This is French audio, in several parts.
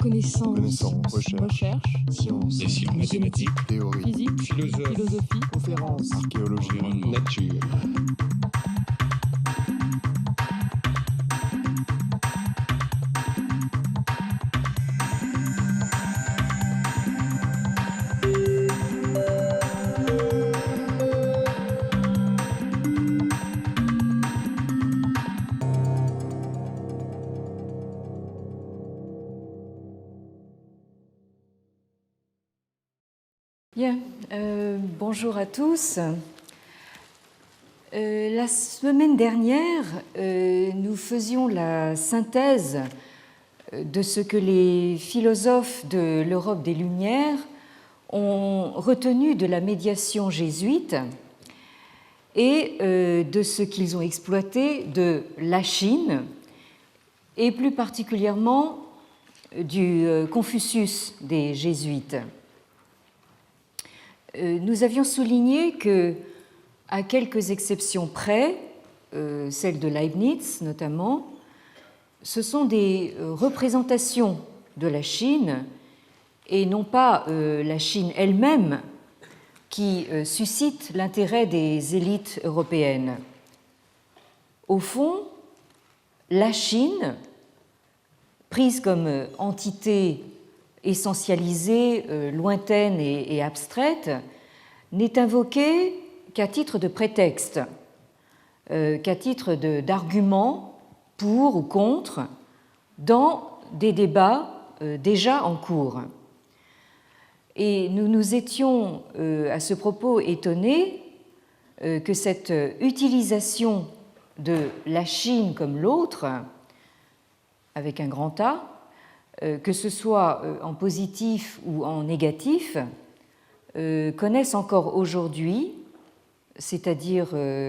Connaissance, recherche, sciences, sciences, mathématiques, théorie, physique, philosophie, conférences, archéologie, environnement, nature. Bien, bonjour à tous. La semaine dernière, nous faisions la synthèse de ce que les philosophes de l'Europe des Lumières ont retenu de la médiation jésuite et de ce qu'ils ont exploité de la Chine et plus particulièrement du Confucius des jésuites. Nous avions souligné que, à quelques exceptions près, celle de Leibniz notamment, ce sont des représentations de la Chine et non pas la Chine elle-même qui suscite l'intérêt des élites européennes. Au fond, la Chine, prise comme entité essentialisée, lointaine et abstraite, n'est invoquée qu'à titre de prétexte, qu'à titre d'argument pour ou contre dans des débats déjà en cours. Et nous nous étions à ce propos étonnés que cette utilisation de la Chine comme l'autre, avec un grand A, que ce soit en positif ou en négatif, connaissent encore aujourd'hui, c'est-à-dire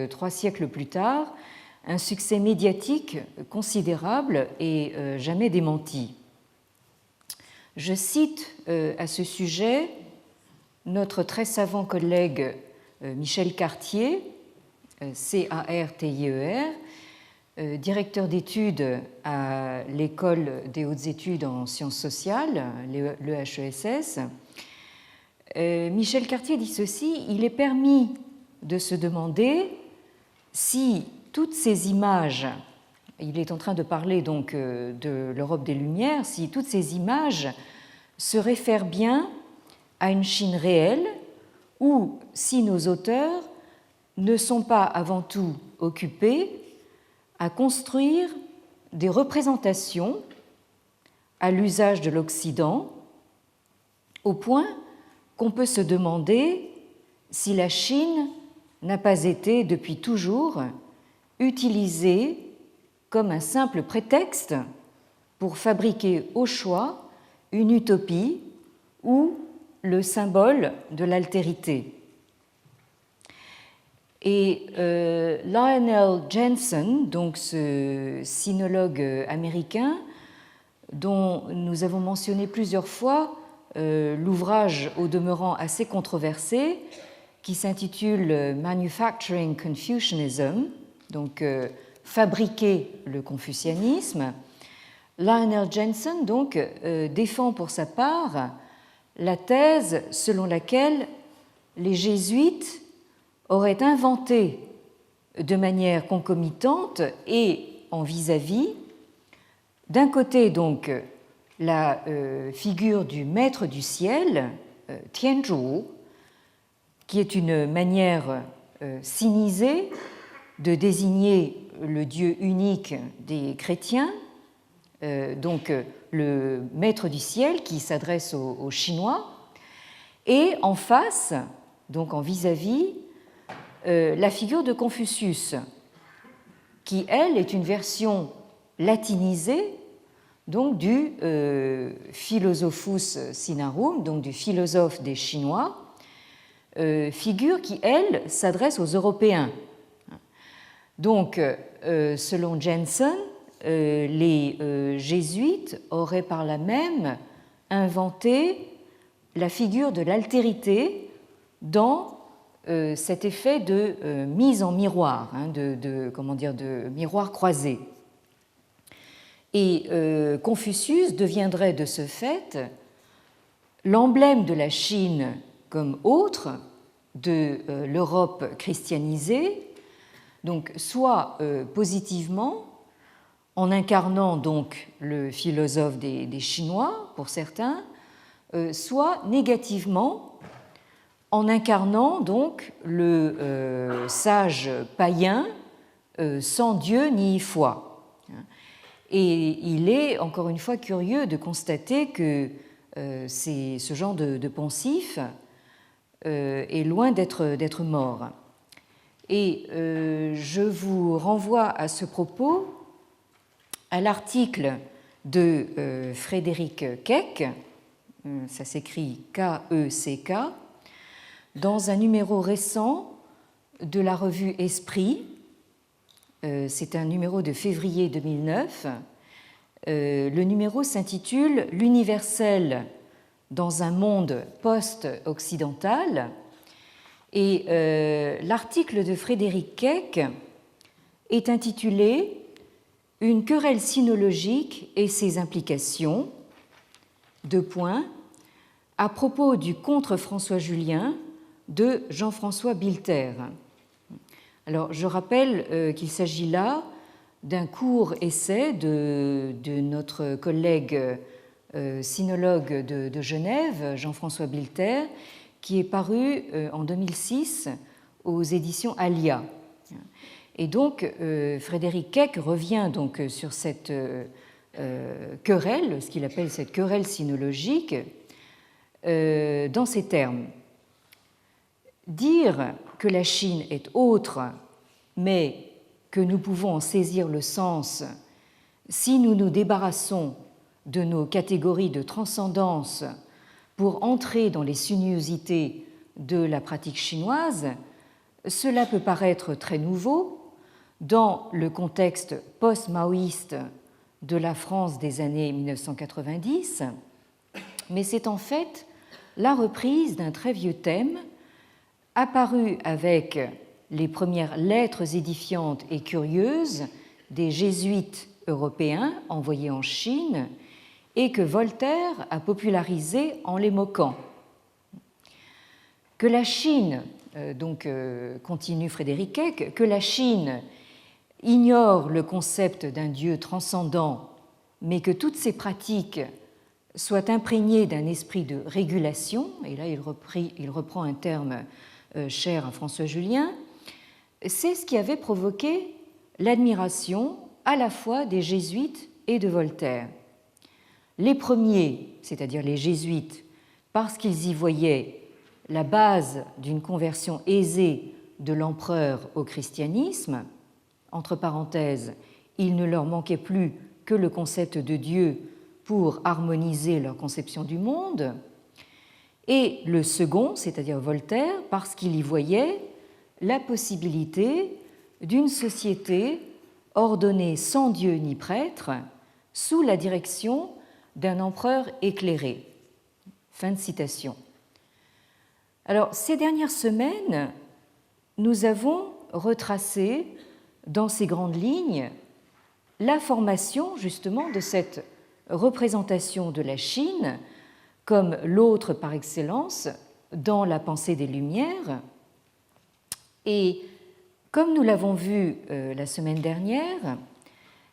3 siècles plus tard, un succès médiatique considérable et jamais démenti. Je cite à ce sujet notre très savant collègue Michel Cartier, C-A-R-T-I-E-R, directeur d'études à l'École des hautes études en sciences sociales, l'EHESS. Michel Cartier dit ceci: il est permis de se demander si toutes ces images, il est en train de parler donc de l'Europe des Lumières, si toutes ces images se réfèrent bien à une Chine réelle ou si nos auteurs ne sont pas avant tout occupés à construire des représentations à l'usage de l'Occident, au point qu'on peut se demander si la Chine n'a pas été depuis toujours utilisée comme un simple prétexte pour fabriquer au choix une utopie ou le symbole de l'altérité. Et Lionel Jensen, donc ce sinologue américain, dont nous avons mentionné plusieurs fois l'ouvrage au demeurant assez controversé, qui s'intitule Manufacturing Confucianism, donc fabriquer le confucianisme. Lionel Jensen donc défend pour sa part la thèse selon laquelle les jésuites auraient inventé de manière concomitante et en vis-à-vis, d'un côté donc la figure du maître du ciel, Tianzhu, qui est une manière sinisée de désigner le Dieu unique des chrétiens, donc le maître du ciel qui s'adresse aux Chinois, et en face, donc en vis-à-vis, la figure de Confucius, qui, elle, est une version latinisée donc du Philosophus Sinarum, donc du philosophe des Chinois, figure qui, elle, s'adresse aux Européens. Donc, selon Jensen, les jésuites auraient par là même inventé la figure de l'altérité dans cet effet de mise en miroir, de miroir croisé. Et Confucius deviendrait de ce fait l'emblème de la Chine comme autre de l'Europe christianisée, donc soit positivement, en incarnant donc le philosophe des Chinois pour certains, soit négativement, en incarnant donc le sage païen sans Dieu ni foi. Et il est encore une fois curieux de constater que ce genre de poncif est loin d'être mort. Et je vous renvoie à ce propos à l'article de Frédéric Keck, ça s'écrit K-E-C-K, dans un numéro récent de la revue Esprit. C'est un numéro de février 2009. Le numéro s'intitule « L'universel dans un monde post-occidental » et l'article de Frédéric Keck est intitulé « Une querelle sinologique et ses implications », à propos du contre François Julien de Jean-François Bilter. Alors, je rappelle qu'il s'agit là d'un court essai de notre collègue sinologue de Genève, Jean-François Bilter, qui est paru en 2006 aux éditions Alia. Et donc, Frédéric Keck revient donc sur cette querelle, ce qu'il appelle cette querelle sinologique, dans ces termes. Dire que la Chine est autre, mais que nous pouvons en saisir le sens si nous nous débarrassons de nos catégories de transcendance pour entrer dans les sinuosités de la pratique chinoise, cela peut paraître très nouveau dans le contexte post-maoïste de la France des années 1990, mais c'est en fait la reprise d'un très vieux thème apparu avec les premières lettres édifiantes et curieuses des jésuites européens envoyés en Chine et que Voltaire a popularisé en les moquant. Que la Chine, continue Frédéric Keck, que la Chine ignore le concept d'un Dieu transcendant, mais que toutes ses pratiques soient imprégnées d'un esprit de régulation, et là il reprend un terme cher à François Julien, c'est ce qui avait provoqué l'admiration à la fois des jésuites et de Voltaire. Les premiers, c'est-à-dire les jésuites, parce qu'ils y voyaient la base d'une conversion aisée de l'empereur au christianisme, entre parenthèses, il ne leur manquait plus que le concept de Dieu pour harmoniser leur conception du monde, et le second, c'est-à-dire Voltaire, parce qu'il y voyait la possibilité d'une société ordonnée sans Dieu ni prêtre, sous la direction d'un empereur éclairé. Fin de citation. Alors, ces dernières semaines, nous avons retracé dans ces grandes lignes la formation justement de cette représentation de la Chine comme l'autre par excellence dans la pensée des Lumières. Et comme nous l'avons vu la semaine dernière,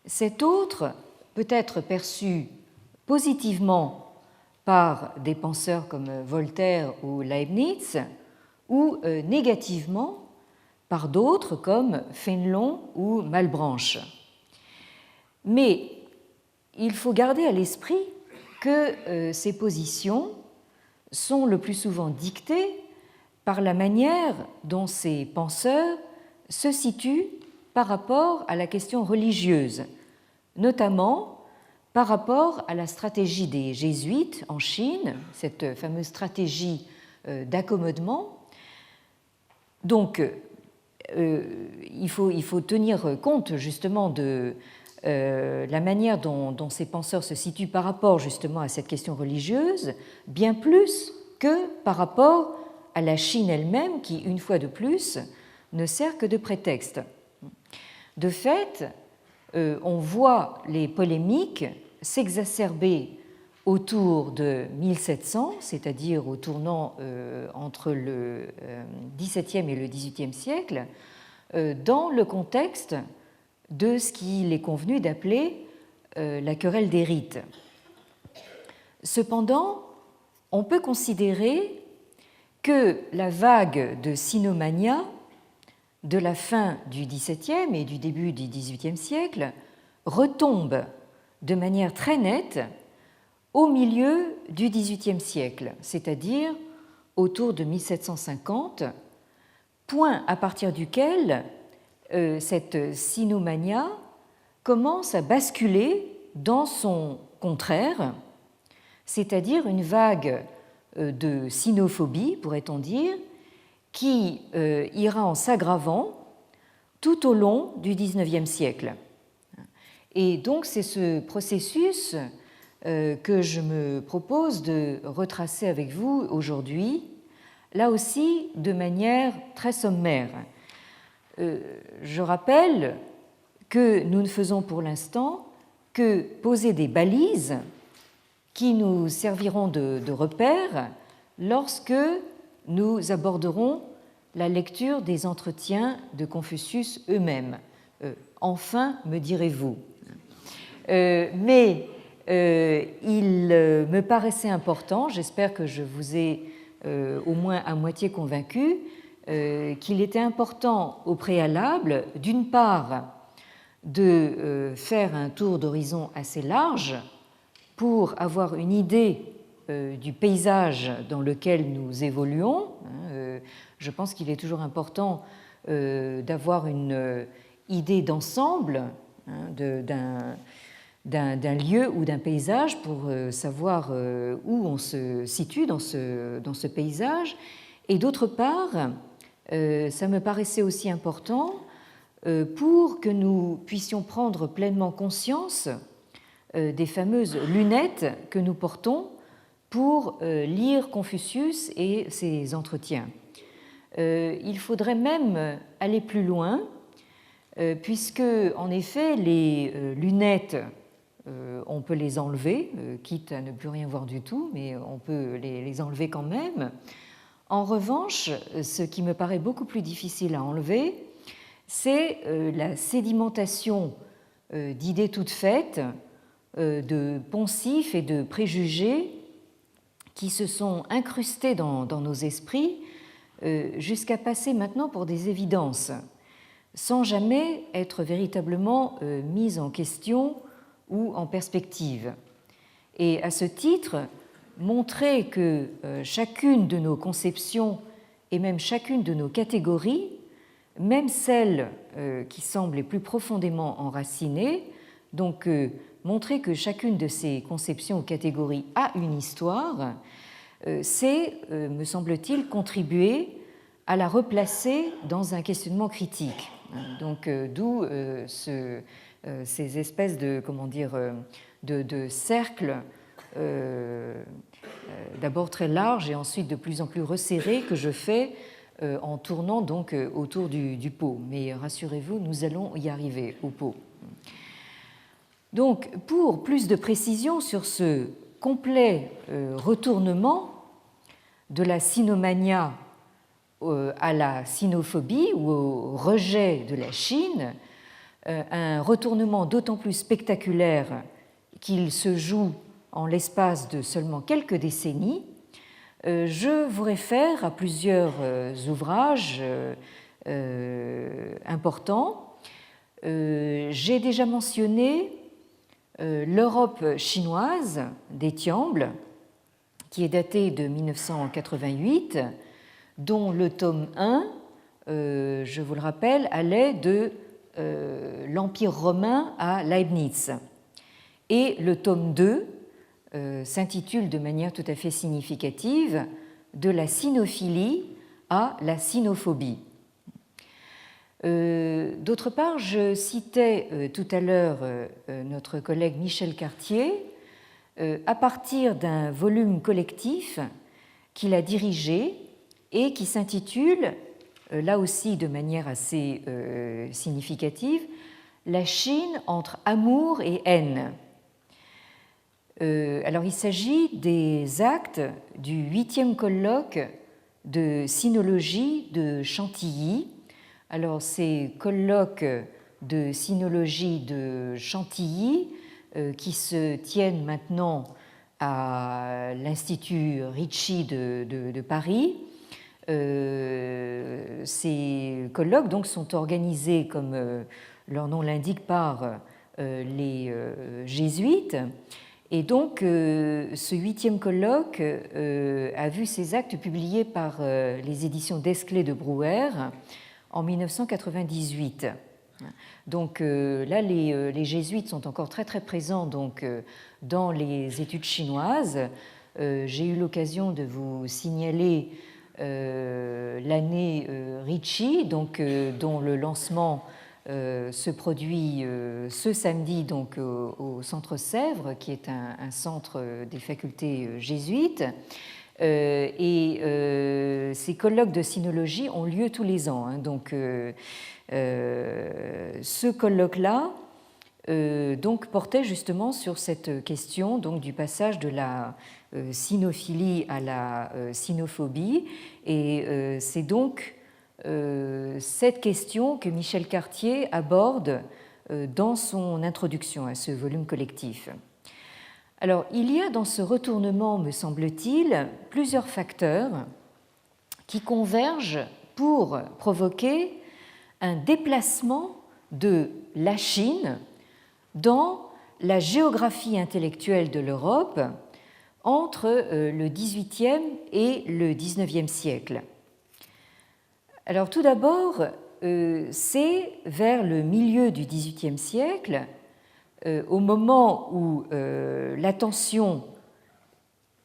cet autre peut être perçu positivement par des penseurs comme Voltaire ou Leibniz ou négativement par d'autres comme Fénelon ou Malebranche. Mais il faut garder à l'esprit que ces positions sont le plus souvent dictées par la manière dont ces penseurs se situent par rapport à la question religieuse, notamment par rapport à la stratégie des jésuites en Chine, cette fameuse stratégie d'accommodement. Donc, il faut tenir compte justement de la manière dont ces penseurs se situent par rapport justement à cette question religieuse, bien plus que par rapport à la Chine elle-même, qui, une fois de plus, ne sert que de prétexte. De fait, on voit les polémiques s'exacerber autour de 1700, c'est-à-dire au tournant entre le XVIIe et le XVIIIe siècle, dans le contexte de ce qu'il est convenu d'appeler la querelle des rites. Cependant, on peut considérer que la vague de sinomania de la fin du XVIIe et du début du XVIIIe siècle retombe de manière très nette au milieu du XVIIIe siècle, c'est-à-dire autour de 1750, point à partir duquel cette sinomania commence à basculer dans son contraire, c'est-à-dire une vague de sinophobie, pourrait-on dire, qui ira en s'aggravant tout au long du XIXe siècle. Et donc c'est ce processus que je me propose de retracer avec vous aujourd'hui, là aussi de manière très sommaire. Je rappelle que nous ne faisons pour l'instant que poser des balises qui nous serviront de repères lorsque nous aborderons la lecture des entretiens de Confucius eux-mêmes. Enfin, me direz-vous. Mais il me paraissait important, j'espère que je vous ai au moins à moitié convaincu, qu'il était important au préalable, d'une part, de faire un tour d'horizon assez large pour avoir une idée du paysage dans lequel nous évoluons. Je pense qu'il est toujours important d'avoir une idée d'ensemble d'un lieu ou d'un paysage pour savoir où on se situe dans ce paysage. Et d'autre part, ça me paraissait aussi important pour que nous puissions prendre pleinement conscience des fameuses lunettes que nous portons pour lire Confucius et ses entretiens. Il faudrait même aller plus loin, puisque, en effet, les lunettes, on peut les enlever, quitte à ne plus rien voir du tout, mais on peut les enlever quand même. En revanche, ce qui me paraît beaucoup plus difficile à enlever, c'est la sédimentation d'idées toutes faites, de poncifs et de préjugés qui se sont incrustés dans nos esprits jusqu'à passer maintenant pour des évidences, sans jamais être véritablement mises en question ou en perspective. Et à ce titre, montrer que chacune de nos conceptions et même chacune de nos catégories, même celles qui semblent les plus profondément enracinées, donc montrer que chacune de ces conceptions ou catégories a une histoire, c'est, me semble-t-il, contribuer à la replacer dans un questionnement critique. Donc, d'où ces espèces de, de cercles, d'abord très larges et ensuite de plus en plus resserrés que je fais en tournant donc autour du pot. Mais rassurez-vous, nous allons y arriver au pot. Donc, pour plus de précision sur ce complet retournement de la sinomania à la sinophobie ou au rejet de la Chine, un retournement d'autant plus spectaculaire qu'il se joue en l'espace de seulement quelques décennies, je vous réfère à plusieurs ouvrages importants. J'ai déjà mentionné L'Europe chinoise d'Étiamble, qui est daté de 1988, dont le tome 1, je vous le rappelle, allait de l'Empire romain à Leibniz. Et le tome 2 s'intitule de manière tout à fait significative « De la sinophilie à la sinophobie ». D'autre part, je citais tout à l'heure notre collègue Michel Cartier à partir d'un volume collectif qu'il a dirigé et qui s'intitule, là aussi de manière assez significative, la Chine entre amour et haine. Alors, il s'agit des actes du 8e colloque de sinologie de Chantilly. Alors, ces colloques de sinologie de Chantilly qui se tiennent maintenant à l'Institut Ricci de Paris. Ces colloques donc, sont organisés, comme leur nom l'indique, par les jésuites. Et donc, ce 8e colloque a vu ses actes publiés par les éditions Desclée de Brouwer en 1998. Donc là, les jésuites sont encore très très présents donc, dans les études chinoises. J'ai eu l'occasion de vous signaler l'année Ricci, donc, dont le lancement se produit ce samedi donc, au Centre Sèvres, qui est un centre des facultés jésuites. Et ces colloques de sinologie ont lieu tous les ans. Hein, donc, ce colloque-là donc, portait justement sur cette question donc, du passage de la sinophilie à la sinophobie. Et c'est donc cette question que Michel Cartier aborde dans son introduction à ce volume collectif. Alors, il y a dans ce retournement, me semble-t-il, plusieurs facteurs qui convergent pour provoquer un déplacement de la Chine dans la géographie intellectuelle de l'Europe entre le XVIIIe et le XIXe siècle. Alors tout d'abord, c'est vers le milieu du XVIIIe siècle, au moment où l'attention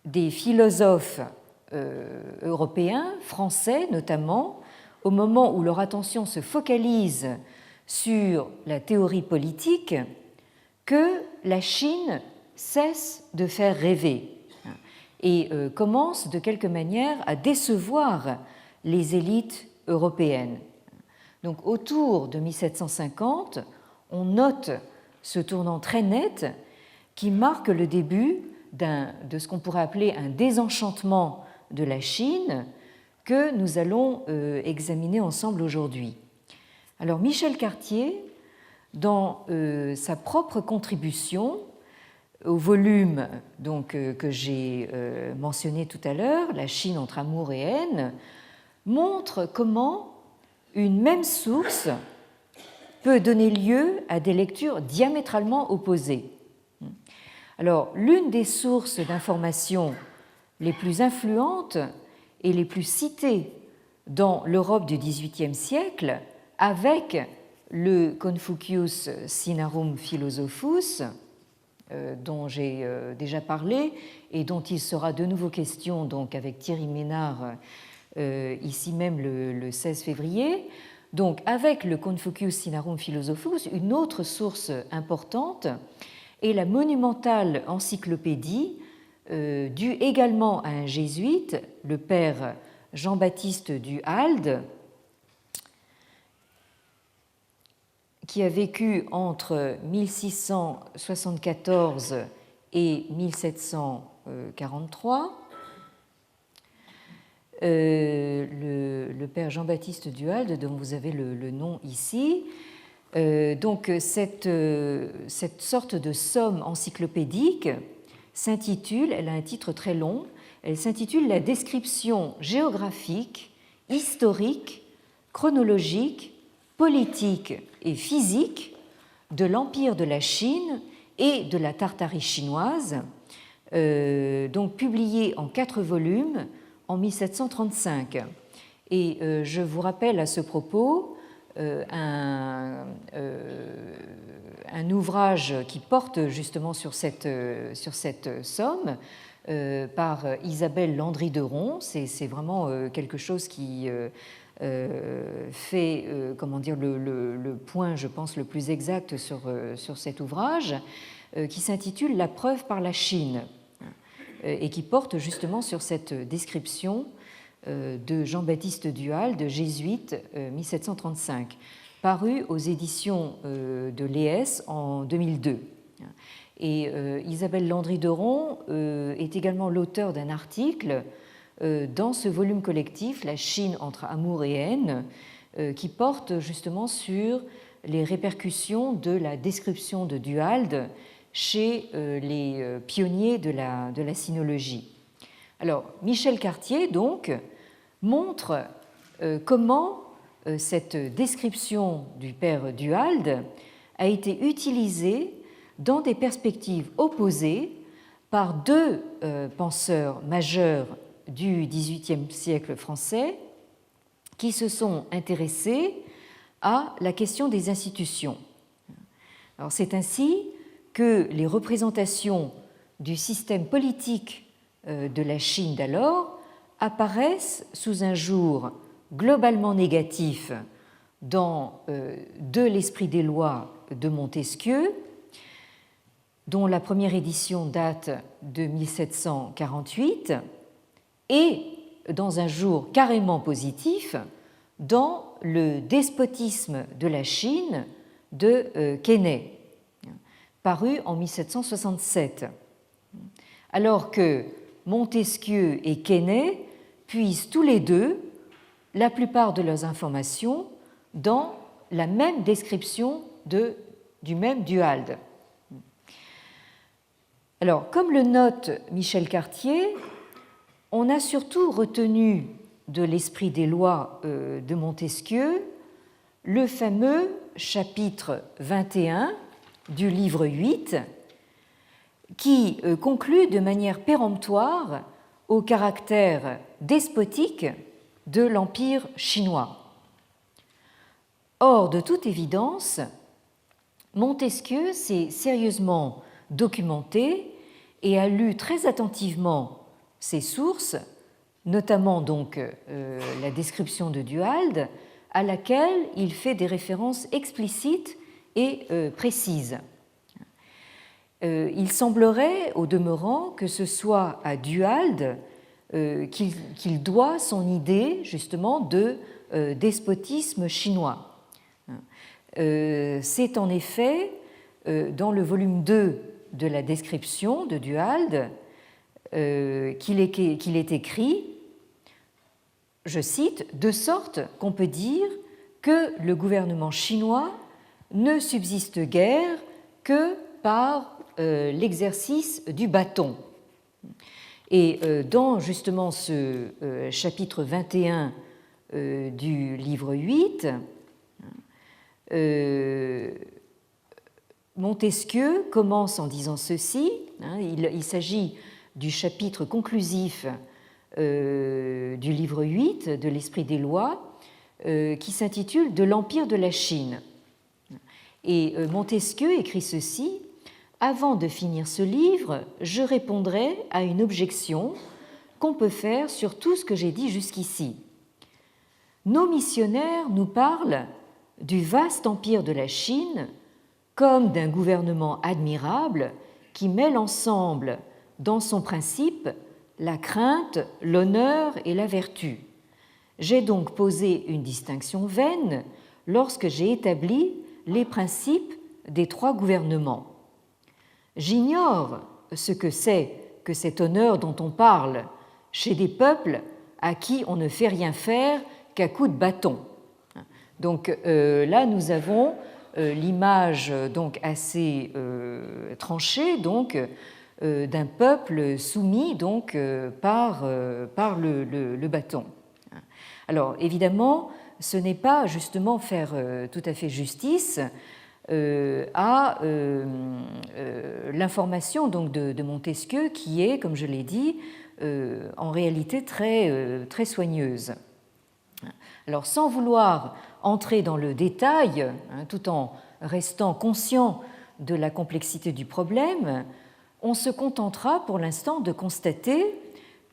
des philosophes européens, français notamment, au moment où leur attention se focalise sur la théorie politique, que la Chine cesse de faire rêver et commence de quelque manière à décevoir les élites européennes. Donc autour de 1750, on note ce tournant très net qui marque le début de ce qu'on pourrait appeler un désenchantement de la Chine que nous allons examiner ensemble aujourd'hui. Alors Michel Cartier, dans sa propre contribution au volume donc, que j'ai mentionné tout à l'heure, La Chine entre amour et haine, montre comment une même source peut donner lieu à des lectures diamétralement opposées. Alors, l'une des sources d'information les plus influentes et les plus citées dans l'Europe du XVIIIe siècle, avec le Confucius Sinarum Philosophus, dont j'ai déjà parlé et dont il sera de nouveau question donc, avec Thierry Ménard ici même le 16 février. Donc, avec le Confucius Sinarum Philosophus, une autre source importante est la monumentale encyclopédie due également à un jésuite, le père Jean-Baptiste du Halde, qui a vécu entre 1674 et 1743. Le père Jean-Baptiste du Halde, dont vous avez le nom ici. Donc cette sorte de somme encyclopédique s'intitule, elle a un titre très long, elle s'intitule « La description géographique, historique, chronologique, politique et physique de l'Empire de la Chine et de la Tartarie chinoise », donc publiée en 4 volumes en 1735. Et je vous rappelle à ce propos un ouvrage qui porte justement sur cette somme par Isabelle Landry-Deron. C'est vraiment quelque chose qui fait comment dire, le point, je pense, le plus exact sur cet ouvrage, qui s'intitule « La preuve par la Chine » et qui porte justement sur cette description de Jean-Baptiste du Halde, jésuite, 1735. paru aux éditions de l'ES en 2002. Et Isabelle Landry-Deron est également l'auteur d'un article dans ce volume collectif, La Chine entre amour et haine, qui porte justement sur les répercussions de la description de Duhalde chez les pionniers de la sinologie. Alors, Michel Cartier, donc, montre comment cette description du père Duhalde a été utilisée dans des perspectives opposées par deux penseurs majeurs du XVIIIe siècle français qui se sont intéressés à la question des institutions. Alors, c'est ainsi que les représentations du système politique de la Chine d'alors apparaissent sous un jour globalement négatif dans De l'Esprit des lois de Montesquieu, dont la première édition date de 1748, et dans un jour carrément positif dans Le despotisme de la Chine de Quesnay, paru en 1767, alors que Montesquieu et Quesnay puisent tous les deux la plupart de leurs informations dans la même description du même Duhalde. Alors, comme le note Michel Cartier, on a surtout retenu de l'Esprit des lois de Montesquieu le fameux chapitre 21 du livre 8 qui conclut de manière péremptoire au caractère despotique de l'Empire chinois. Or, de toute évidence, Montesquieu s'est sérieusement documenté et a lu très attentivement ses sources, notamment donc la description de Duhalde, à laquelle il fait des références explicites et précises. Il semblerait, au demeurant, que ce soit à Duhalde qu'il doit son idée justement de despotisme chinois. C'est en effet dans le volume 2 de la description de Duhalde qu'il est écrit, je cite, « de sorte qu'on peut dire que le gouvernement chinois ne subsiste guère que par l'exercice du bâton ». Et dans justement ce chapitre 21 du livre 8, Montesquieu commence en disant ceci, il s'agit du chapitre conclusif du livre 8 de l'Esprit des lois, qui s'intitule « De l'Empire de la Chine ». Et Montesquieu écrit ceci: « Avant de finir ce livre, je répondrai à une objection qu'on peut faire sur tout ce que j'ai dit jusqu'ici. Nos missionnaires nous parlent du vaste empire de la Chine comme d'un gouvernement admirable qui mêle ensemble dans son principe la crainte, l'honneur et la vertu. J'ai donc posé une distinction vaine lorsque j'ai établi les principes des trois gouvernements. J'ignore ce que c'est que cet honneur dont on parle chez des peuples à qui on ne fait rien faire qu'à coups de bâton. » Donc là, nous avons l'image donc assez tranchée donc d'un peuple soumis donc par le bâton. Alors évidemment, ce n'est pas justement faire tout à fait justice à l'information donc de Montesquieu qui est, comme je l'ai dit, en réalité très soigneuse. Alors sans vouloir entrer dans le détail, tout en restant conscient de la complexité du problème, on se contentera pour l'instant de constater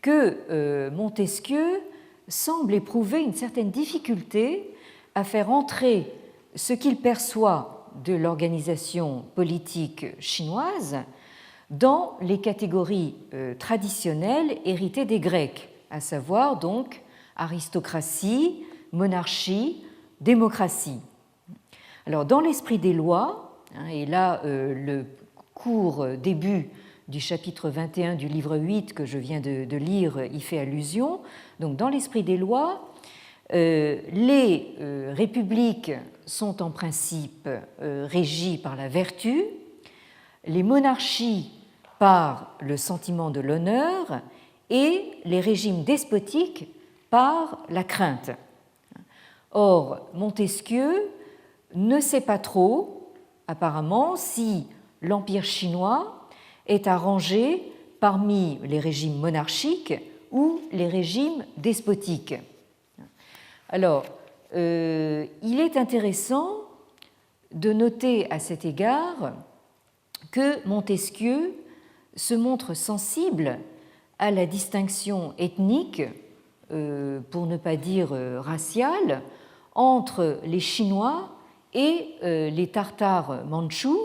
que Montesquieu semble éprouver une certaine difficulté à faire entrer ce qu'il perçoit de l'organisation politique chinoise dans les catégories traditionnelles héritées des Grecs, à savoir donc aristocratie, monarchie, démocratie. Alors, dans l'esprit des lois, et là, le court début du chapitre 21 du livre 8 que je viens de lire y fait allusion. Donc, dans l'esprit des lois, les républiques sont en principe régies par la vertu, les monarchies par le sentiment de l'honneur et les régimes despotiques par la crainte. Or, Montesquieu ne sait pas trop, apparemment, si l'Empire chinois est à ranger parmi les régimes monarchiques ou les régimes despotiques. Alors, il est intéressant de noter à cet égard que Montesquieu se montre sensible à la distinction ethnique, pour ne pas dire raciale, entre les Chinois et les Tartares mandchous,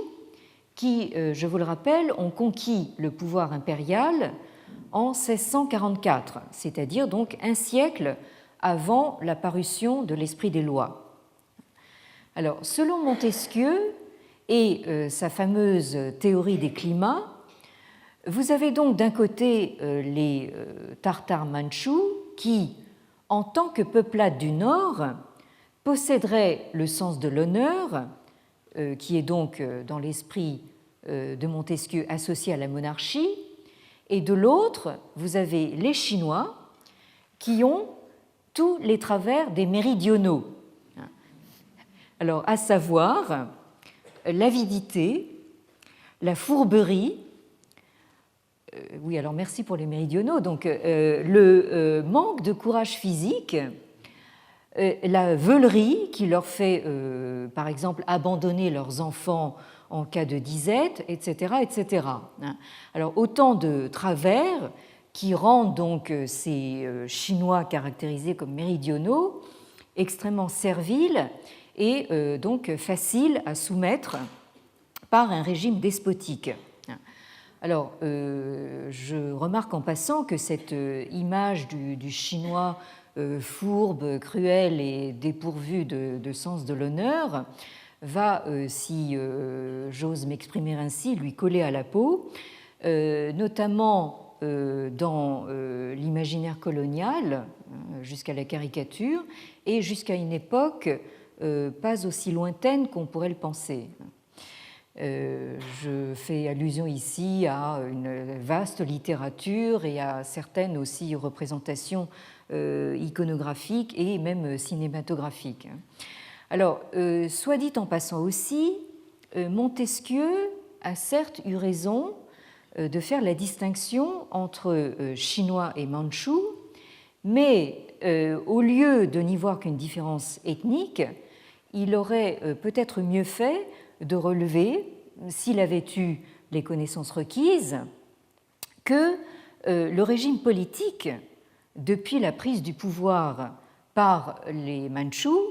qui, je vous le rappelle, ont conquis le pouvoir impérial en 1644, c'est-à-dire donc un siècle avant la parution de l'Esprit des lois. Alors, selon Montesquieu et sa fameuse théorie des climats, vous avez donc d'un côté les Tartares mandchous qui, en tant que peuplade du Nord, posséderaient le sens de l'honneur, qui est donc dans l'esprit de Montesquieu associé à la monarchie, et de l'autre, vous avez les Chinois qui ont tous les travers des méridionaux. Alors, à savoir l'avidité, la fourberie, oui, alors merci pour les méridionaux, donc le manque de courage physique, la veulerie qui leur fait, par exemple, abandonner leurs enfants en cas de disette, etc., etc. Alors, autant de travers qui rendent donc ces Chinois caractérisés comme méridionaux extrêmement serviles et donc faciles à soumettre par un régime despotique. Alors, je remarque en passant que cette image du Chinois fourbe, cruel et dépourvu de sens de l'honneur va, si j'ose m'exprimer ainsi, lui coller à la peau, notamment dans l'imaginaire colonial, jusqu'à la caricature, et jusqu'à une époque pas aussi lointaine qu'on pourrait le penser. Je fais allusion ici à une vaste littérature et à certaines aussi représentations iconographiques et même cinématographiques. Alors, soit dit en passant aussi, Montesquieu a certes eu raison de faire la distinction entre Chinois et Mandchous, mais au lieu de n'y voir qu'une différence ethnique, il aurait peut-être mieux fait de relever, s'il avait eu les connaissances requises, que le régime politique, depuis la prise du pouvoir par les Mandchous,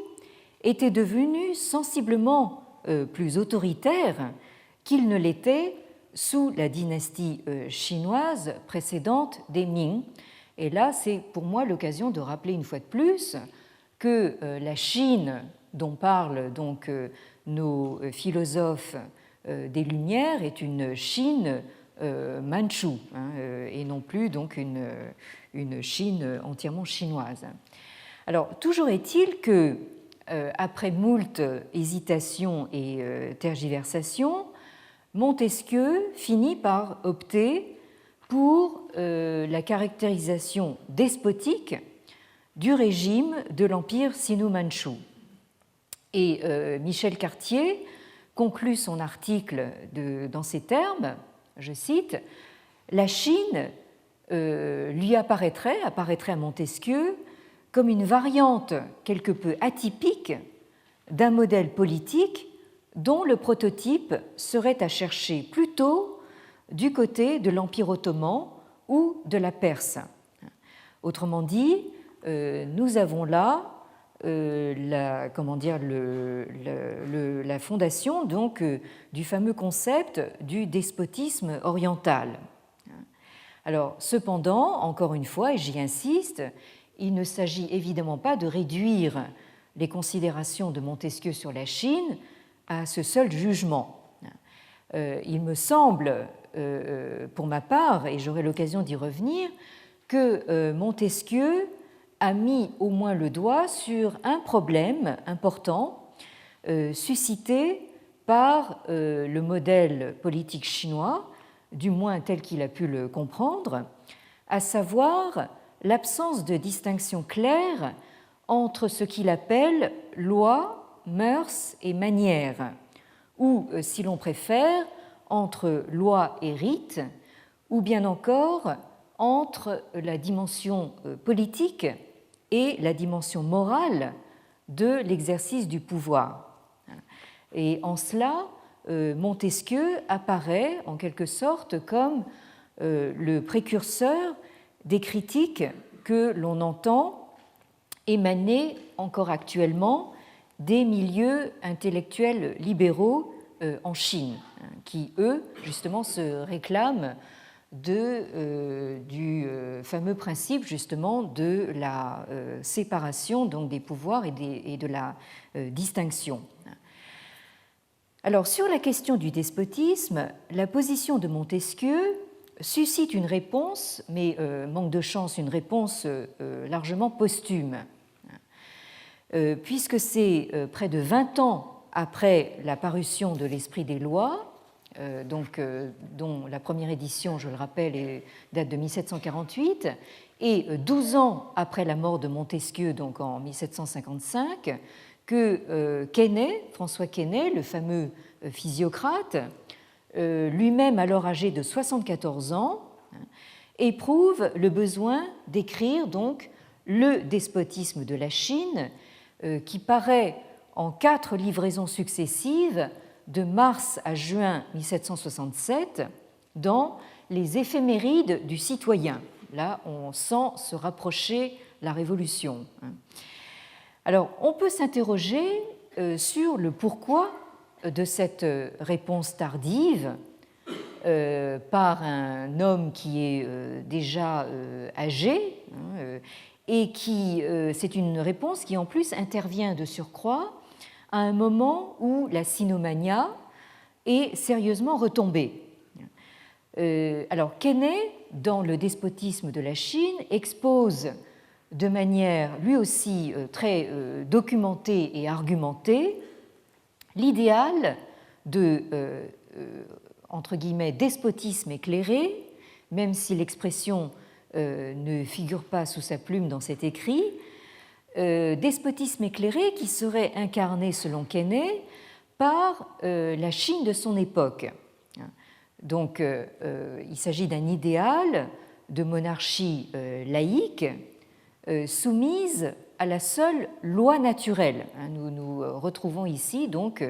était devenu sensiblement plus autoritaire qu'il ne l'était sous la dynastie chinoise précédente des Ming. Et là, c'est pour moi l'occasion de rappeler une fois de plus que la Chine, dont parlent donc nos philosophes des Lumières, est une Chine mandchoue, et non plus donc une Chine entièrement chinoise. Alors, toujours est-il que, après moult hésitations et tergiversations, Montesquieu finit par opter pour la caractérisation despotique du régime de l'Empire sino-mandchou. Et Michel Cartier conclut son article dans ces termes, je cite, « La Chine lui apparaîtrait à Montesquieu comme une variante quelque peu atypique d'un modèle politique dont le prototype serait à chercher plutôt du côté de l'Empire ottoman ou de la Perse. » Autrement dit, nous avons là la fondation donc, du fameux concept du despotisme oriental. Alors, cependant, encore une fois, et j'y insiste, il ne s'agit évidemment pas de réduire les considérations de Montesquieu sur la Chine à ce seul jugement. Il me semble, pour ma part, et j'aurai l'occasion d'y revenir, que Montesquieu a mis au moins le doigt sur un problème important suscité par le modèle politique chinois, du moins tel qu'il a pu le comprendre, à savoir l'absence de distinction claire entre ce qu'il appelle loi, mœurs et manières, ou, si l'on préfère, entre loi et rite, ou bien encore entre la dimension politique et la dimension morale de l'exercice du pouvoir. Et en cela, Montesquieu apparaît en quelque sorte comme le précurseur des critiques que l'on entend émaner encore actuellement des milieux intellectuels libéraux en Chine, qui, eux, justement, se réclament du fameux principe, justement, de la séparation donc, des pouvoirs et de la distinction. Alors, sur la question du despotisme, la position de Montesquieu suscite une réponse, mais manque de chance, une réponse largement posthume, puisque c'est près de 20 ans après la parution de l'Esprit des lois, dont la première édition, je le rappelle, date de 1748, et 12 ans après la mort de Montesquieu, donc en 1755, que Quesnay, François Quesnay, le fameux physiocrate, lui-même alors âgé de 74 ans, éprouve le besoin d'écrire donc le despotisme de la Chine, qui paraît en 4 livraisons successives de mars à juin 1767 dans les éphémérides du citoyen. Là, on sent se rapprocher la Révolution. Alors, on peut s'interroger sur le pourquoi de cette réponse tardive par un homme qui est déjà âgé, et qui, c'est une réponse qui en plus intervient de surcroît à un moment où la sinomania est sérieusement retombée. Alors, Quesnay, dans Le despotisme de la Chine, expose de manière lui aussi très documentée et argumentée l'idéal de, entre guillemets, despotisme éclairé, même si l'expression ne figure pas sous sa plume dans cet écrit, despotisme éclairé qui serait incarné, selon Quesnay, par la Chine de son époque. Donc, il s'agit d'un idéal de monarchie laïque soumise à la seule loi naturelle. Nous retrouvons ici donc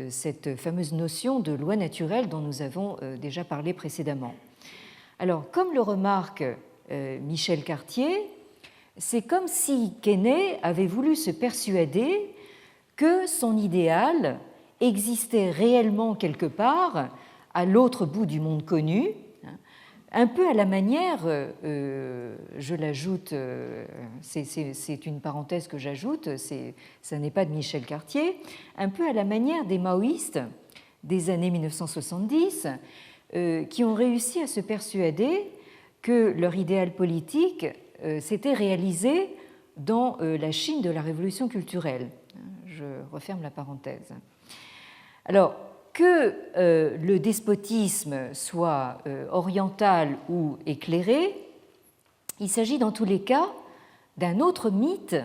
cette fameuse notion de loi naturelle dont nous avons déjà parlé précédemment. Alors, comme le remarque Michel Cartier, c'est comme si Quesnay avait voulu se persuader que son idéal existait réellement quelque part à l'autre bout du monde connu, un peu à la manière, je l'ajoute, c'est une parenthèse que j'ajoute, ça n'est pas de Michel Cartier, un peu à la manière des maoïstes des années 1970, qui ont réussi à se persuader que leur idéal politique s'était réalisé dans la Chine de la révolution culturelle. Je referme la parenthèse. Alors, que le despotisme soit oriental ou éclairé, il s'agit dans tous les cas d'un autre mythe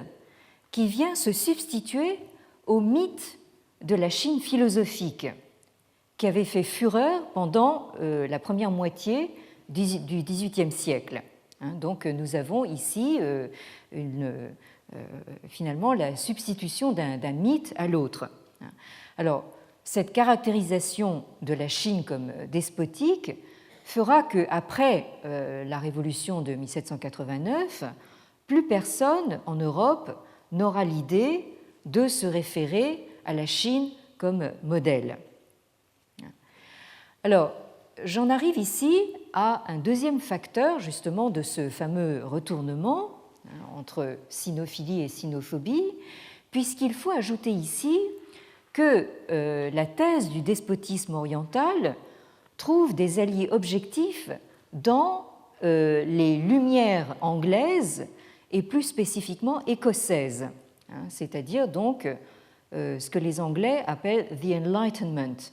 qui vient se substituer au mythe de la Chine philosophique, qui avait fait fureur pendant la première moitié du XVIIIe siècle. Donc nous avons ici finalement la substitution d'un mythe à l'autre. Alors, cette caractérisation de la Chine comme despotique fera qu'après la révolution de 1789, plus personne en Europe n'aura l'idée de se référer à la Chine comme modèle. Alors, j'en arrive ici à un deuxième facteur justement de ce fameux retournement entre sinophilie et sinophobie, puisqu'il faut ajouter ici que la thèse du despotisme oriental trouve des alliés objectifs dans les Lumières anglaises et plus spécifiquement écossaises, hein, c'est-à-dire donc ce que les Anglais appellent the Enlightenment.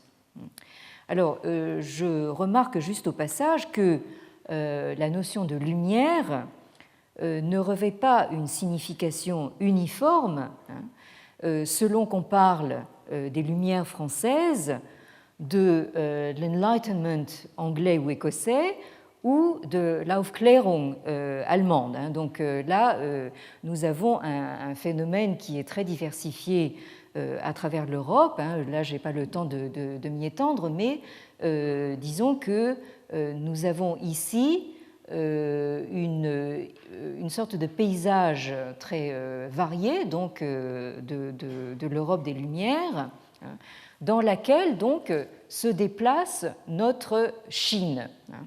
Alors, je remarque juste au passage que la notion de lumière ne revêt pas une signification uniforme, hein, selon qu'on parle des Lumières françaises, de l'Enlightenment anglais ou écossais, ou de l'Aufklärung allemande. Hein. Donc là, nous avons un phénomène qui est très diversifié à travers l'Europe. Hein. Là, je n'ai pas le temps de m'y étendre, mais disons que nous avons ici une sorte de paysage très varié donc, de l'Europe des Lumières, hein, dans laquelle donc, se déplace notre Chine. Hein.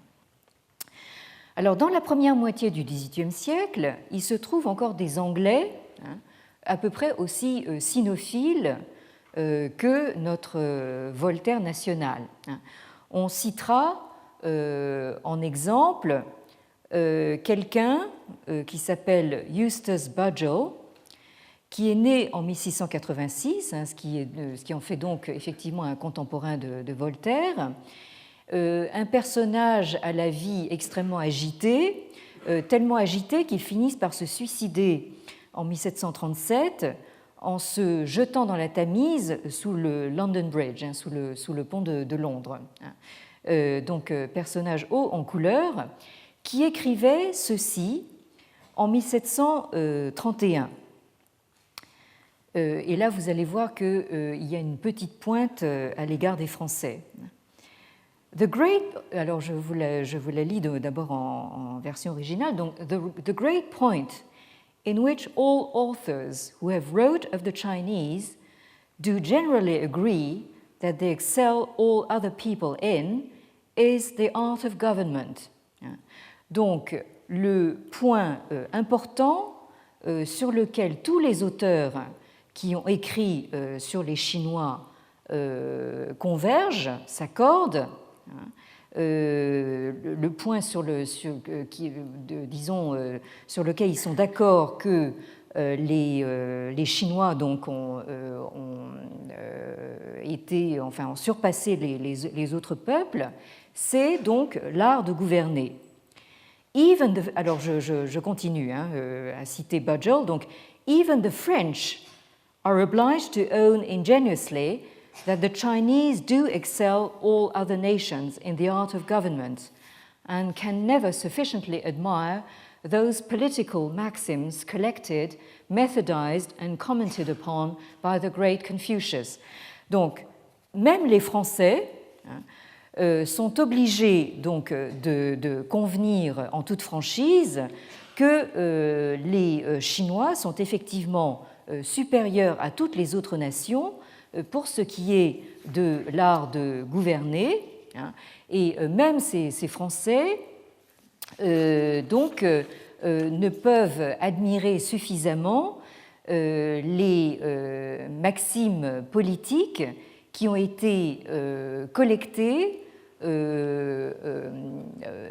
Alors, dans la première moitié du XVIIIe siècle, il se trouve encore des Anglais, hein, à peu près aussi sinophiles que notre Voltaire national. On citera en exemple quelqu'un qui s'appelle Eustace Budgell, qui est né en 1686, hein, ce qui en fait donc effectivement un contemporain de Voltaire, un personnage à la vie extrêmement agitée, tellement agité qu'il finit par se suicider en 1737 en se jetant dans la Tamise sous le London Bridge, hein, sous le pont de Londres. Donc, personnage haut en couleur, qui écrivait ceci en 1731. Et là, vous allez voir qu'il y a une petite pointe à l'égard des Français. The great, alors je vous la lis d'abord en version originale. Donc, the great point in which all authors who have wrote of the Chinese do generally agree that they excel all other people in is the art of government. Donc, le point important sur lequel tous les auteurs qui ont écrit sur les Chinois convergent, s'accordent, le point sur lequel ils sont d'accord que les Chinois donc, ont surpassé les autres peuples, c'est donc l'art de gouverner. Alors je continue à citer Budgell. Donc, even the French are obliged to own ingenuously that the Chinese do excel all other nations in the art of government and can never sufficiently admire those political maxims collected, methodized and commented upon by the great Confucius. Donc, même les Français sont obligés donc de convenir en toute franchise que les Chinois sont effectivement supérieurs à toutes les autres nations pour ce qui est de l'art de gouverner, hein, et même ces Français donc, ne peuvent admirer suffisamment les maximes politiques qui ont été collectées,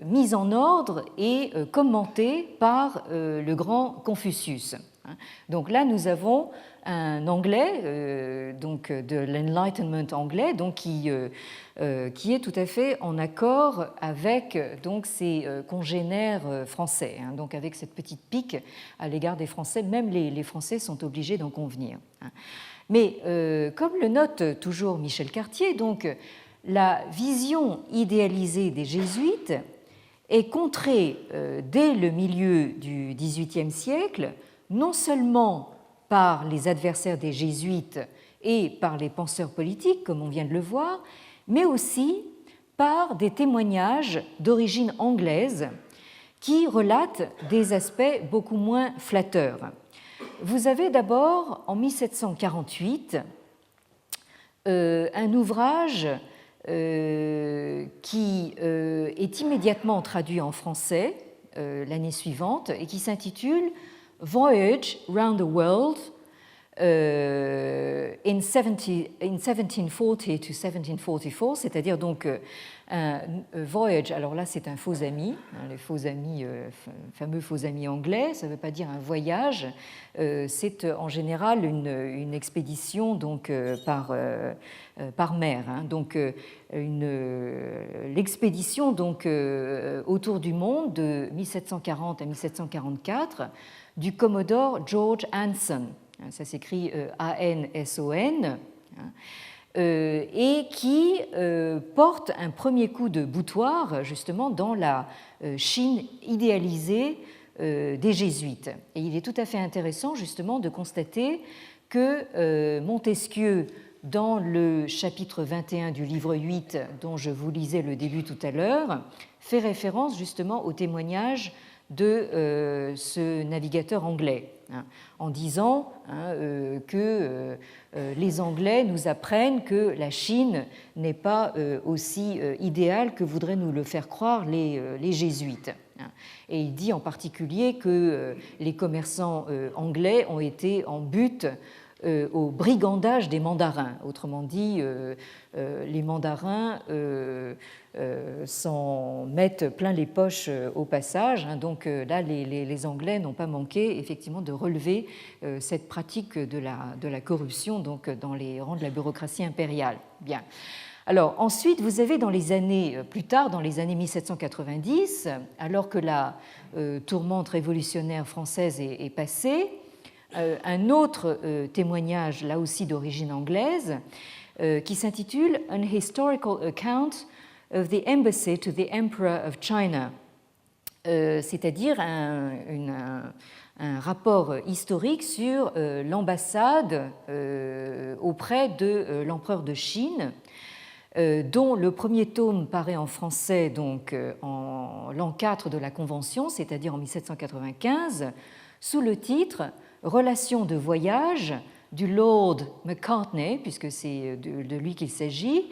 mises en ordre et commentées par le grand Confucius. Donc là, nous avons un Anglais, donc de l'Enlightenment anglais, donc qui est tout à fait en accord avec donc ses congénères français, hein, donc avec cette petite pique à l'égard des Français. Même les Français sont obligés d'en convenir. Mais comme le note toujours Michel Cartier, donc la vision idéalisée des jésuites est contrée dès le milieu du XVIIIe siècle, non seulement par les adversaires des jésuites et par les penseurs politiques, comme on vient de le voir, mais aussi par des témoignages d'origine anglaise qui relatent des aspects beaucoup moins flatteurs. Vous avez d'abord, en 1748, un ouvrage qui est immédiatement traduit en français l'année suivante et qui s'intitule Voyage Round the World, in 1740 to 1744, c'est-à-dire donc un voyage, alors là c'est un faux ami, les faux amis, fameux faux amis anglais, ça ne veut pas dire un voyage, c'est en général une expédition donc par mer, hein. Donc l'expédition donc autour du monde de 1740 à 1744 du Commodore George Anson, ça s'écrit A-N-S-O-N, et qui porte un premier coup de boutoir justement dans la Chine idéalisée des jésuites. Et il est tout à fait intéressant justement de constater que Montesquieu, dans le chapitre 21 du livre 8 dont je vous lisais le début tout à l'heure, fait référence justement au témoignage de ce navigateur anglais, hein, en disant que les Anglais nous apprennent que la Chine n'est pas aussi idéale que voudraient nous le faire croire les jésuites. Et il dit en particulier que les commerçants anglais ont été en butte au brigandage des mandarins. Autrement dit, les mandarins s'en mettent plein les poches au passage. Donc là, les Anglais n'ont pas manqué effectivement de relever cette pratique de la corruption donc, dans les rangs de la bureaucratie impériale. Bien. Alors ensuite, vous avez dans les années plus tard, dans les années 1790, alors que la tourmente révolutionnaire française est passée, un autre témoignage, là aussi d'origine anglaise, qui s'intitule An Historical Account of the Embassy to the Emperor of China, c'est-à-dire un rapport historique sur l'ambassade auprès de l'empereur de Chine, dont le premier tome paraît en français donc en l'an 4 de la Convention, c'est-à-dire en 1795, sous le titre Relations de voyage du Lord Macartney, puisque c'est de lui qu'il s'agit,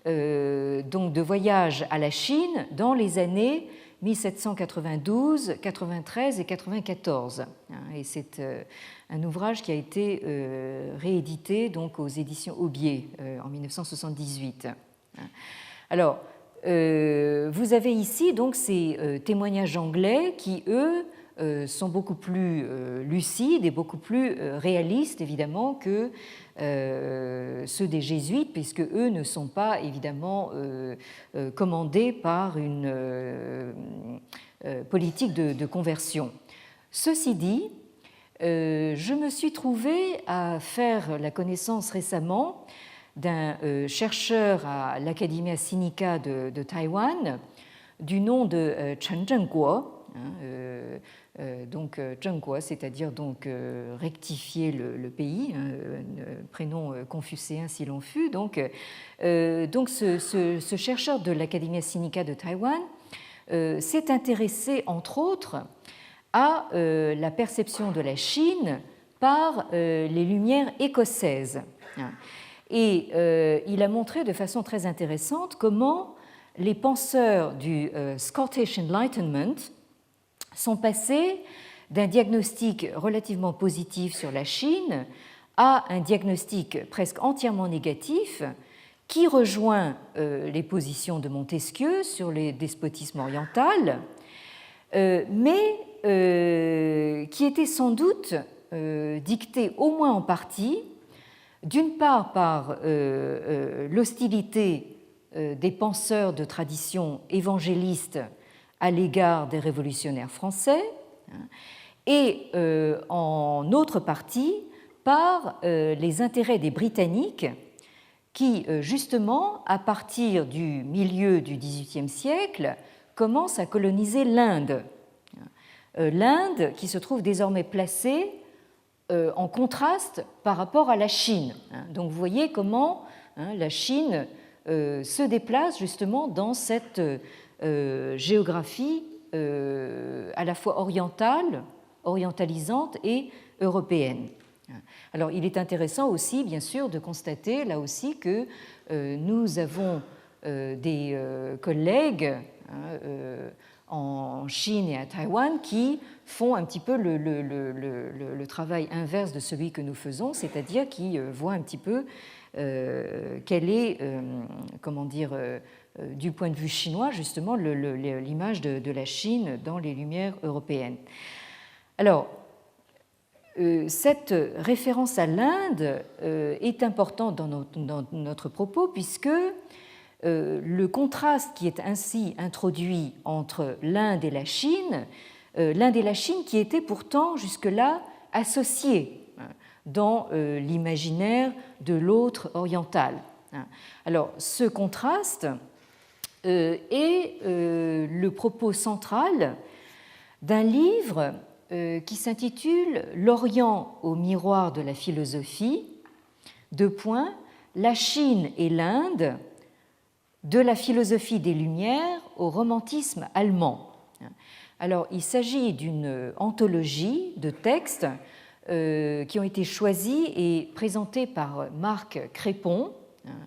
donc de voyage à la Chine dans les années 1792, 93 et 94. Et c'est un ouvrage qui a été réédité donc aux éditions Aubier en 1978. Alors, vous avez ici donc ces témoignages anglais qui, eux, sont beaucoup plus lucides et beaucoup plus réalistes, évidemment, que ceux des jésuites, puisque eux ne sont pas, évidemment, commandés par une politique de conversion. Ceci dit, je me suis trouvée à faire la connaissance récemment d'un chercheur à l'Academia Sinica de Taïwan, du nom de Chen Zhengguo, donc Zhengguo, c'est-à-dire donc rectifier le pays, prénom confucéen si l'on fut. Donc ce chercheur de l'Academia Sinica de Taïwan s'est intéressé entre autres à la perception de la Chine par les lumières écossaises. Et il a montré de façon très intéressante comment les penseurs du Scottish Enlightenment sont passés d'un diagnostic relativement positif sur la Chine à un diagnostic presque entièrement négatif qui rejoint les positions de Montesquieu sur les despotismes orientaux, mais qui était sans doute dicté au moins en partie, d'une part par l'hostilité des penseurs de tradition évangéliste à l'égard des révolutionnaires français, et en autre partie par les intérêts des Britanniques qui, justement, à partir du milieu du XVIIIe siècle, commencent à coloniser l'Inde. L'Inde qui se trouve désormais placée en contraste par rapport à la Chine. Donc vous voyez comment la Chine se déplace justement dans cette géographie à la fois orientale, orientalisante et européenne. Alors il est intéressant aussi, bien sûr, de constater là aussi que nous avons des collègues en Chine et à Taïwan qui font un petit peu le travail inverse de celui que nous faisons, c'est-à-dire qui voient un petit peu quelle est, comment dire, du point de vue chinois, justement, l'image de la Chine dans les Lumières européennes. Alors, cette référence à l'Inde est importante dans notre propos, puisque le contraste qui est ainsi introduit entre l'Inde et la Chine qui était pourtant jusque-là associée dans l'imaginaire de l'autre oriental. Alors, ce contraste est le propos central d'un livre qui s'intitule « L'Orient au miroir de la philosophie », La Chine et l'Inde, de la philosophie des Lumières au romantisme allemand. Alors, il s'agit d'une anthologie de textes qui ont été choisis et présentés par Marc Crépon.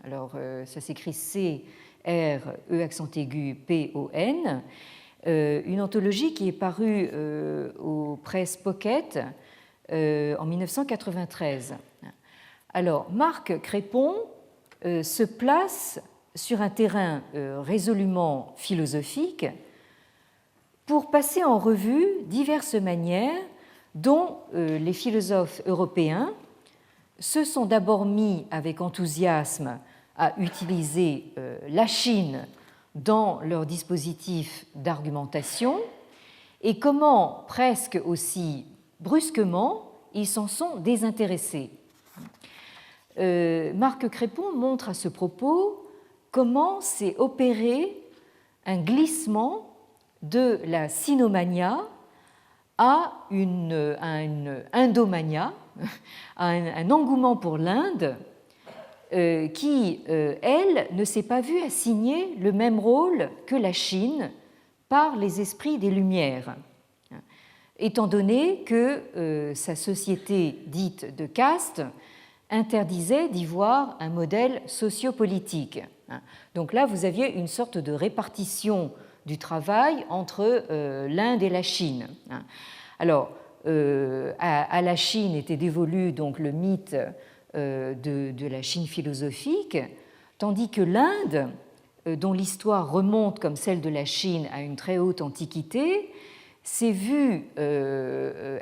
Alors, ça s'écrit C-R-E-P-O-N. Une anthologie qui est parue aux presses Pocket en 1993. Alors, Marc Crépon se place sur un terrain résolument philosophique pour passer en revue diverses manières dont les philosophes européens se sont d'abord mis avec enthousiasme à utiliser la Chine dans leur dispositif d'argumentation et comment, presque aussi brusquement, ils s'en sont désintéressés. Marc Crépon montre à ce propos comment s'est opéré un glissement de la sinomania à une indomania, à un engouement pour l'Inde qui, elle, ne s'est pas vue assigner le même rôle que la Chine par les esprits des Lumières, étant donné que sa société dite de caste interdisait d'y voir un modèle sociopolitique. Donc là, vous aviez une sorte de répartition du travail entre l'Inde et la Chine. Alors, à la Chine était dévolu donc le mythe de la Chine philosophique, tandis que l'Inde, dont l'histoire remonte comme celle de la Chine à une très haute antiquité, s'est vue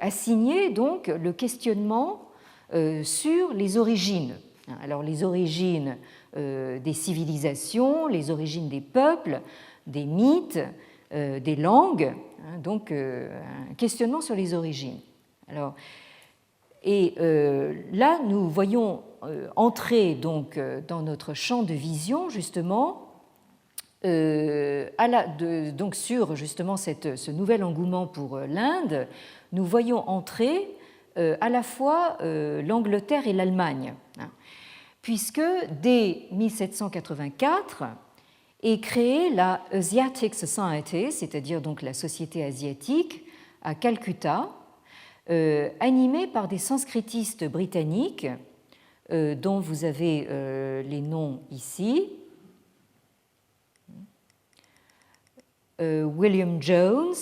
assigner donc le questionnement sur les origines. Alors les origines des civilisations, les origines des peuples, des mythes, des langues, donc un questionnement sur les origines. Alors, et là, nous voyons entrer donc dans notre champ de vision justement donc sur justement ce nouvel engouement pour l'Inde, nous voyons entrer à la fois l'Angleterre et l'Allemagne, puisque dès 1784 est créée la Asiatic Society, c'est-à-dire donc la Société asiatique à Calcutta, animée par des sanskritistes britanniques dont vous avez les noms ici. William Jones,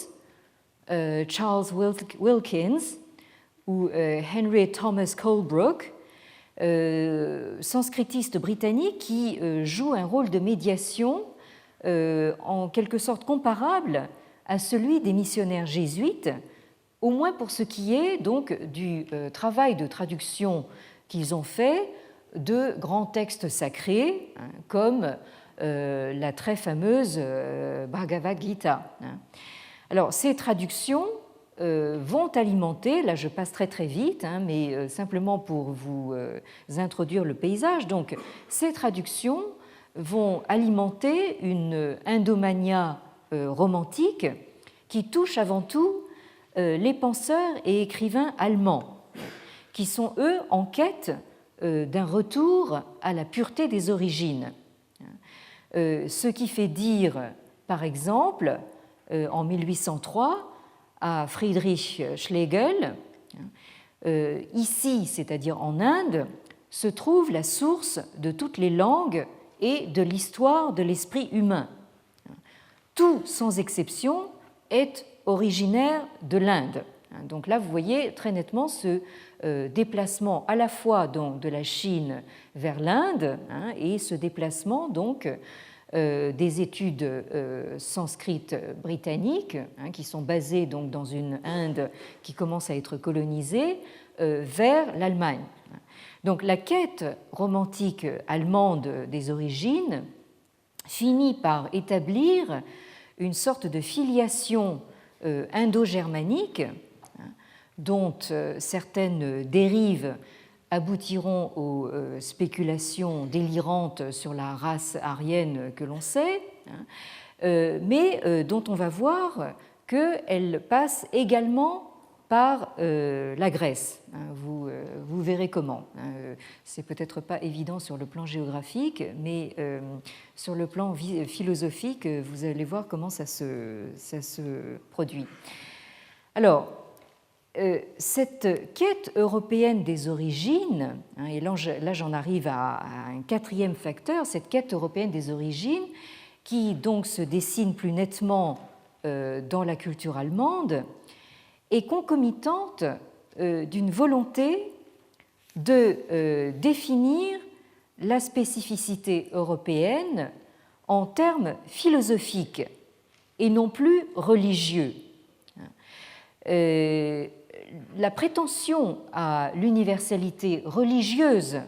Charles Wilkins ou Henry Thomas Colebrook, sanskritistes britanniques qui jouent un rôle de médiation en quelque sorte comparable à celui des missionnaires jésuites, au moins pour ce qui est donc du travail de traduction qu'ils ont fait de grands textes sacrés, comme la très fameuse Bhagavad Gita. Alors, ces traductions vont alimenter, là je passe très très vite, mais simplement pour vous introduire le paysage, donc ces traductions vont alimenter une indomania romantique qui touche avant tout les penseurs et écrivains allemands, qui sont eux en quête d'un retour à la pureté des origines. Ce qui fait dire, par exemple, en 1803, à Friedrich Schlegel, ici, c'est-à-dire en Inde, se trouve la source de toutes les langues et de l'histoire de l'esprit humain. Tout, sans exception, est originaire de l'Inde. Donc là, vous voyez très nettement ce déplacement à la fois donc, de la Chine vers l'Inde et ce déplacement donc des études sanskrites britanniques qui sont basées donc dans une Inde qui commence à être colonisée vers l'Allemagne. Donc la quête romantique allemande des origines finit par établir une sorte de filiation indo-germanique dont certaines dérives aboutiront aux spéculations délirantes sur la race aryenne que l'on sait, mais dont on va voir qu'elle passe également par la Grèce. Vous verrez comment. C'est peut-être pas évident sur le plan géographique, mais sur le plan philosophique, vous allez voir comment ça se produit. Alors, cette quête européenne des origines, et là j'en arrive à un quatrième facteur, cette quête européenne des origines qui donc se dessine plus nettement dans la culture allemande, est concomitante d'une volonté de définir la spécificité européenne en termes philosophiques et non plus religieux. La prétention à l'universalité religieuse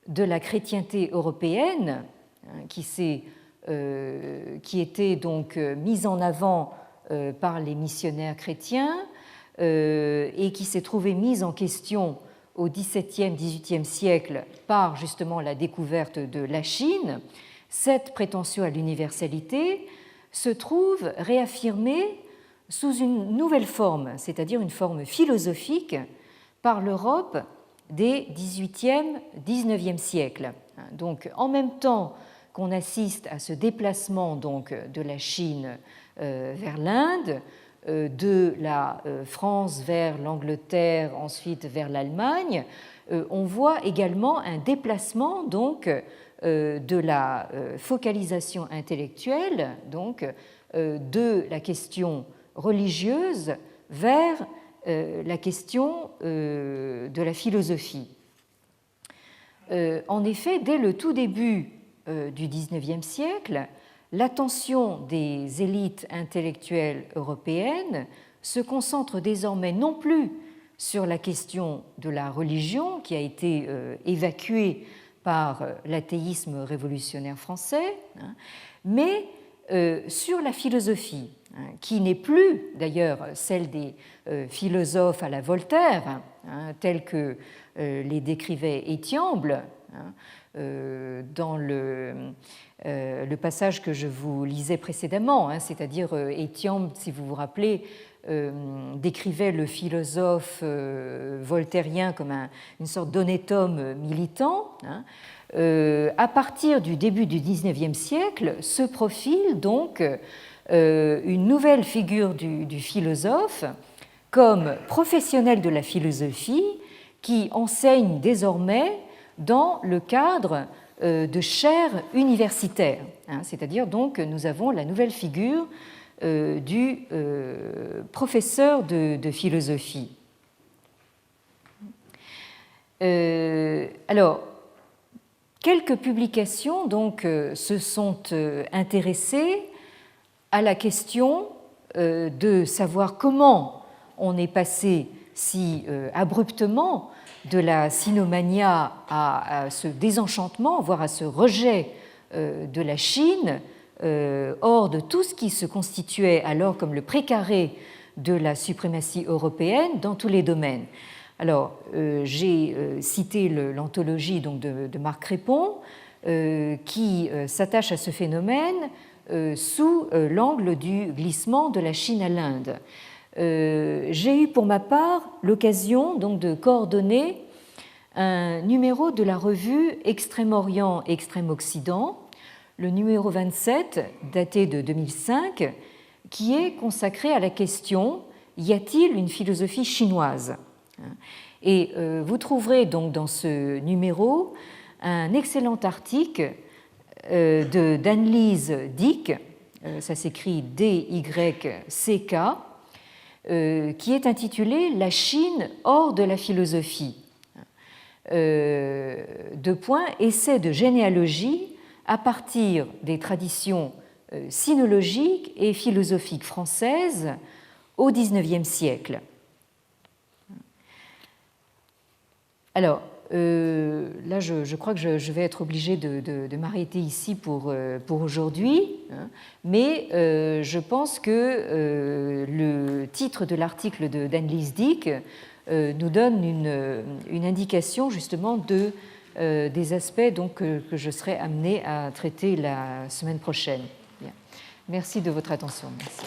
de la chrétienté européenne, qui était donc mise en avant par les missionnaires chrétiens et qui s'est trouvée mise en question au XVIIe, XVIIIe siècle par justement la découverte de la Chine, cette prétention à l'universalité se trouve réaffirmée sous une nouvelle forme, c'est-à-dire une forme philosophique, par l'Europe des XVIIIe, XIXe siècles. Donc, en même temps qu'on assiste à ce déplacement donc, de la Chine vers l'Inde, de la France vers l'Angleterre, ensuite vers l'Allemagne, on voit également un déplacement donc, de la focalisation intellectuelle donc, de la question religieuse vers la question de la philosophie. En effet, dès le tout début du XIXe siècle, l'attention des élites intellectuelles européennes se concentre désormais non plus sur la question de la religion, qui a été évacuée par l'athéisme révolutionnaire français, mais sur la philosophie, qui n'est plus d'ailleurs celle des philosophes à la Voltaire, tels que les décrivait Étiamble, dans le passage que je vous lisais précédemment, c'est-à-dire Étiamble, si vous vous rappelez, décrivait le philosophe voltairien comme une sorte d'honnête homme militant. À partir du début du XIXe siècle se profile donc une nouvelle figure du philosophe comme professionnel de la philosophie qui enseigne désormais dans le cadre de chaires universitaires. C'est-à-dire donc nous avons la nouvelle figure du professeur de philosophie. Alors, quelques publications donc, se sont intéressées à la question de savoir comment on est passé si abruptement de la sinomania à ce désenchantement, voire à ce rejet de la Chine, hors de tout ce qui se constituait alors comme le précaré de la suprématie européenne dans tous les domaines. Alors, j'ai cité l'anthologie donc, de Marc Crépon, qui s'attache à ce phénomène sous l'angle du glissement de la Chine à l'Inde. J'ai eu pour ma part l'occasion donc, de coordonner un numéro de la revue Extrême-Orient et Extrême-Occident, le numéro 27, daté de 2005, qui est consacré à la question « Y a-t-il une philosophie chinoise ?» Et vous trouverez donc dans ce numéro un excellent article d'Annelise Dick, ça s'écrit D-Y-C-K, qui est intitulé La Chine hors de la philosophie. Deux points, essai de généalogie à partir des traditions sinologiques et philosophiques françaises au XIXe siècle. Alors, là, je crois que je vais être obligée de m'arrêter ici pour aujourd'hui, mais je pense que le titre de l'article d'Annelise Dick nous donne une indication justement des aspects donc, que je serai amenée à traiter la semaine prochaine. Bien. Merci de votre attention. Merci.